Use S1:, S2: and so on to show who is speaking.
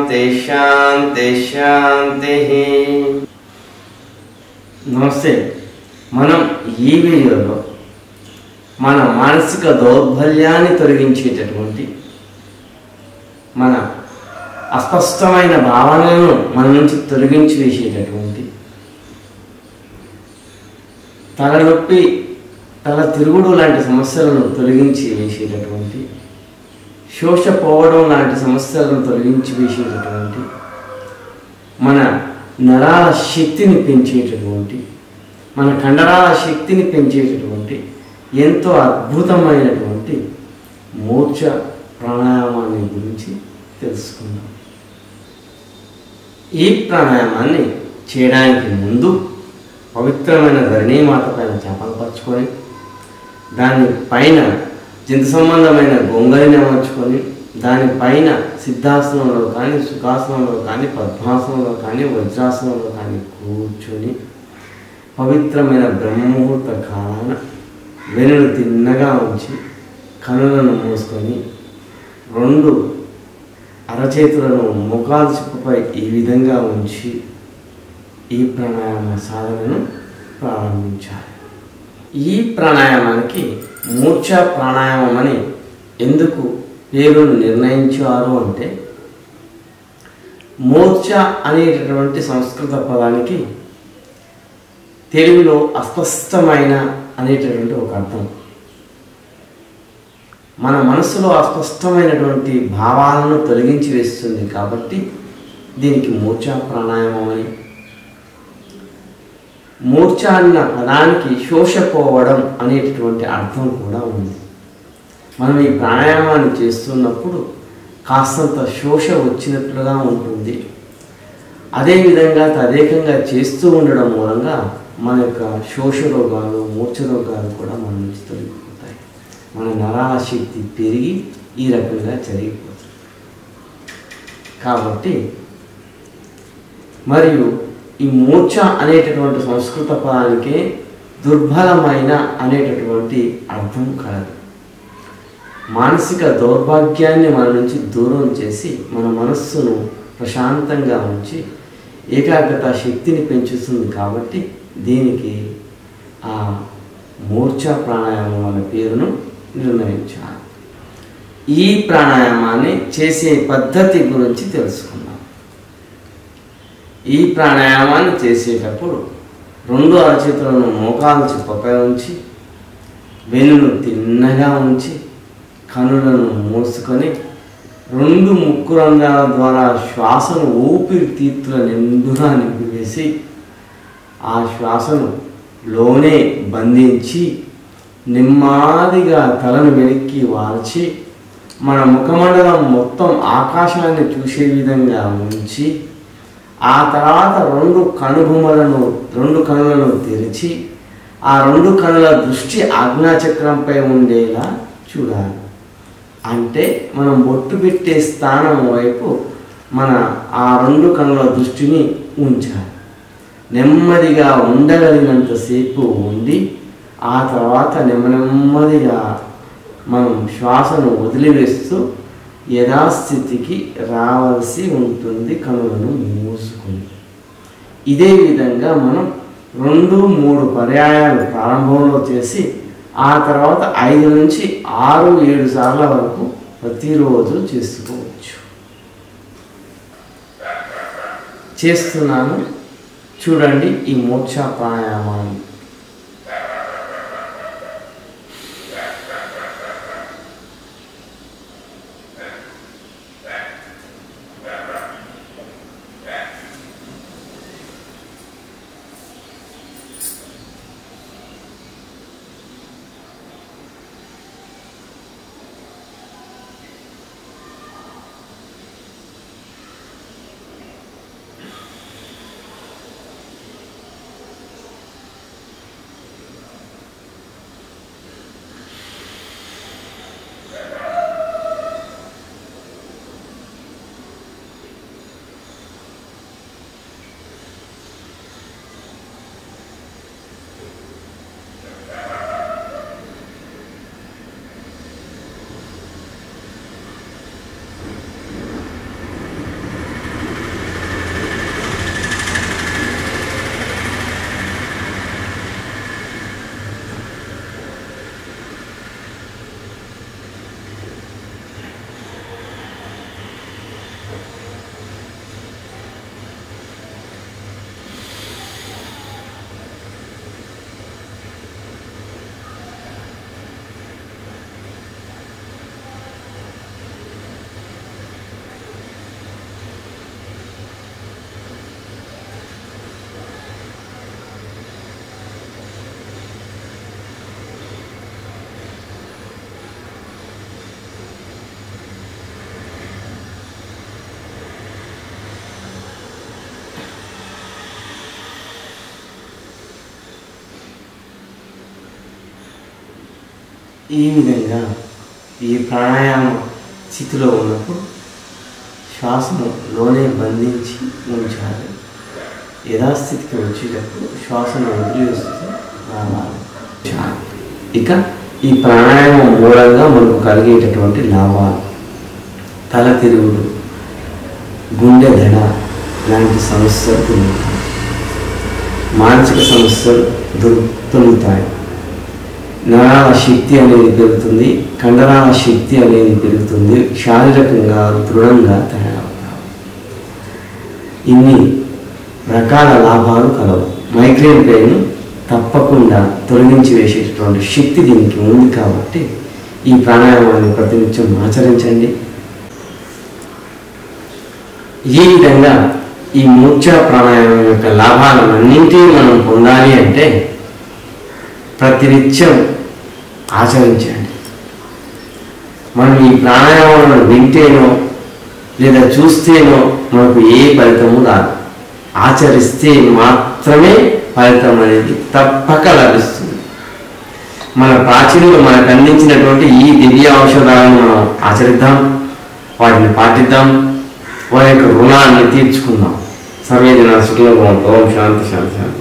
S1: శాంతి శాంతి శాంతి. నమస్తే. మనం ఈ వీడియోలో మన మానసిక దౌర్బల్యాన్ని తొలగించేటటువంటి మన అస్పష్టమైన భావనలను మన నుంచి తొలగించి వేసేటటువంటి తలనొప్పి, తల తిరుగుడు లాంటి సమస్యలను తొలగించి వేసేటటువంటి, శోషపోవడం లాంటి సమస్యలను తొలగించి వేసేటటువంటి, మన నరాల శక్తిని పెంచేటటువంటి, మన కండరాల శక్తిని పెంచేటటువంటి ఎంతో అద్భుతమైనటువంటి మోర్చ ప్రాణాయామాన్ని గురించి తెలుసుకుందాం. ఈ ప్రాణాయామాన్ని చేయడానికి ముందు పవిత్రమైన ధరణీమాత పైన చేపలు పరుచుకొని, దానిపైన జంతు సంబంధమైన గొంగలిని అమర్చుకొని, దానిపైన సిద్ధాసనంలో కానీ, సుఖాసనంలో కానీ, పద్మాసనంలో కానీ, వజ్రాసనంలో కానీ కూర్చొని పవిత్రమైన బ్రహ్మముహూర్త కాలాన వెనులు తిన్నగా ఉంచి కనులను మూసుకొని 2 అరచేతులను మోకాలు చిప్పపై ఈ విధంగా ఉంచి ఈ ప్రాణాయామ సాధనను ప్రారంభించాలి. ఈ ప్రాణాయామానికి మూర్ఛ ప్రాణాయామం అని ఎందుకు పేరును నిర్ణయించారు అంటే, మూర్ఛ అనేటటువంటి సంస్కృత పదానికి తెలుగులో అస్పష్టమైన అనేటటువంటి ఒక అర్థం. మన మనసులో అస్పష్టమైనటువంటి భావాలను తొలగించి వేస్తుంది కాబట్టి దీనికి మూర్ఛ ప్రాణాయామం అని. మూర్ఛ అన్న పదానికి శోషపోవడం అనేటటువంటి అర్థం కూడా ఉంది. మనం ఈ ప్రాణాయామాన్ని చేస్తున్నప్పుడు కాస్తంత శోష వచ్చినట్లుగా ఉంటుంది. అదేవిధంగా తదేకంగా చేస్తూ ఉండడం మూలంగా మన యొక్క శోష రోగాలు, మూర్ఛ రోగాలు కూడా మన నుంచి తొలగిపోతాయి. మన నరాల శక్తి పెరిగి ఈ రకంగా జరిగిపోతుంది. కాబట్టి మరియు ఈ మూర్ఛ అనేటటువంటి సంస్కృత పదానికే దుర్బలమైన అనేటటువంటి అర్థం కలదు. మానసిక దౌర్భాగ్యాన్ని మన నుంచి దూరం చేసి మన మనస్సును ప్రశాంతంగా ఉంచి ఏకాగ్రత శక్తిని పెంచుతుంది. కాబట్టి దీనికి ఆ మూర్ఛ ప్రాణాయామం అనే పేరును నిర్ణయించాలి. ఈ ప్రాణాయామాన్ని చేసే పద్ధతి గురించి తెలుసుకుందాం. ఈ ప్రాణాయామాన్ని చేసేటప్పుడు 2 అరచేతులను మోకాలు చిప్పపై ఉంచి వెన్నును తిన్నగా ఉంచి కనులను మూసుకొని 2 ముక్కు రంధ్రాల ద్వారా శ్వాసను ఊపిరితిత్తుల నిండుగా నింపివేసి ఆ శ్వాసను లోనే బంధించి నెమ్మదిగా తలను వెనక్కి వాల్చి మన ముఖమండలం మొత్తం ఆకాశాన్ని చూసే విధంగా ఉంచి ఆ తర్వాత 2 కనులను తెరిచి ఆ 2 కనుల దృష్టి ఆజ్ఞాచక్రంపై ఉండేలా చూడాలి. అంటే మనం బొట్టు పెట్టే స్థానం వైపు మన ఆ 2 కనుల దృష్టిని ఉంచాలి. నెమ్మదిగా ఉండగలిగినంతసేపు ఉండి ఆ తర్వాత నెమ్మదిగా మనం శ్వాసను వదిలివేస్తూ యథాస్థితికి రావాల్సి ఉంటుంది కనులను మూసుకొని. ఇదే విధంగా మనం 2-3 పర్యాయాలు ప్రారంభంలో చేసి ఆ తర్వాత 5 నుంచి 6-7 సార్ల వరకు ప్రతిరోజు చేసుకోవచ్చు. చేస్తున్నాను చూడండి ఈ మోక్ష ప్రాణాయామాన్ని. ఈ విధంగా ఈ ప్రాణాయామ స్థితిలో ఉన్నప్పుడు శ్వాసను లోనే బంధించి ఉంచాలి. యథాస్థితికి వచ్చేటప్పుడు శ్వాసను వదిలేస్తూ రావాలి. ఇక ఈ ప్రాణాయామం మూలంగా మనకు కలిగేటటువంటి లాభాలు: తల తిరుగుడు, గుండె దడ లాంటి సమస్యలు తొలుగుతాయి, మానసిక సమస్యలు తొలుగుతాయి, నరాల శక్తి అనేది పెరుగుతుంది, కండరాల శక్తి అనేది పెరుగుతుంది, శారీరకంగా దృఢంగా తయారవుతారు. ఇన్ని రకాల లాభాలు కలవు. మైగ్రేన్ పెయిన్ తప్పకుండా తొలగించి వేసేటటువంటి శక్తి దీనికి ఉంది కాబట్టి ఈ ప్రాణాయామాన్ని ప్రతినిత్యం ఆచరించండి. ఈ విధంగా ఈ మూర్ఛా ప్రాణాయామం యొక్క లాభాలన్నింటినీ మనం పొందాలి అంటే ప్రతినిత్యం ఆచరించండి. మనం ఈ ప్రాణాయామాలను వింటేనో లేదా చూస్తేనో మనకు ఏ ఫలితము రాదు. ఆచరిస్తే మాత్రమే ఫలితం అనేది తప్పక లభిస్తుంది. మన ప్రాచీనులు మనకు అందించినటువంటి ఈ దివ్య ఔషధాలను మనం ఆచరిద్దాం, వాటిని పాటిద్దాం, వారి యొక్క రుణాన్ని తీర్చుకుందాం. సర్వే జనా సుఖినో భవంతు. ఓం శాంతి శాంతి శాంతి.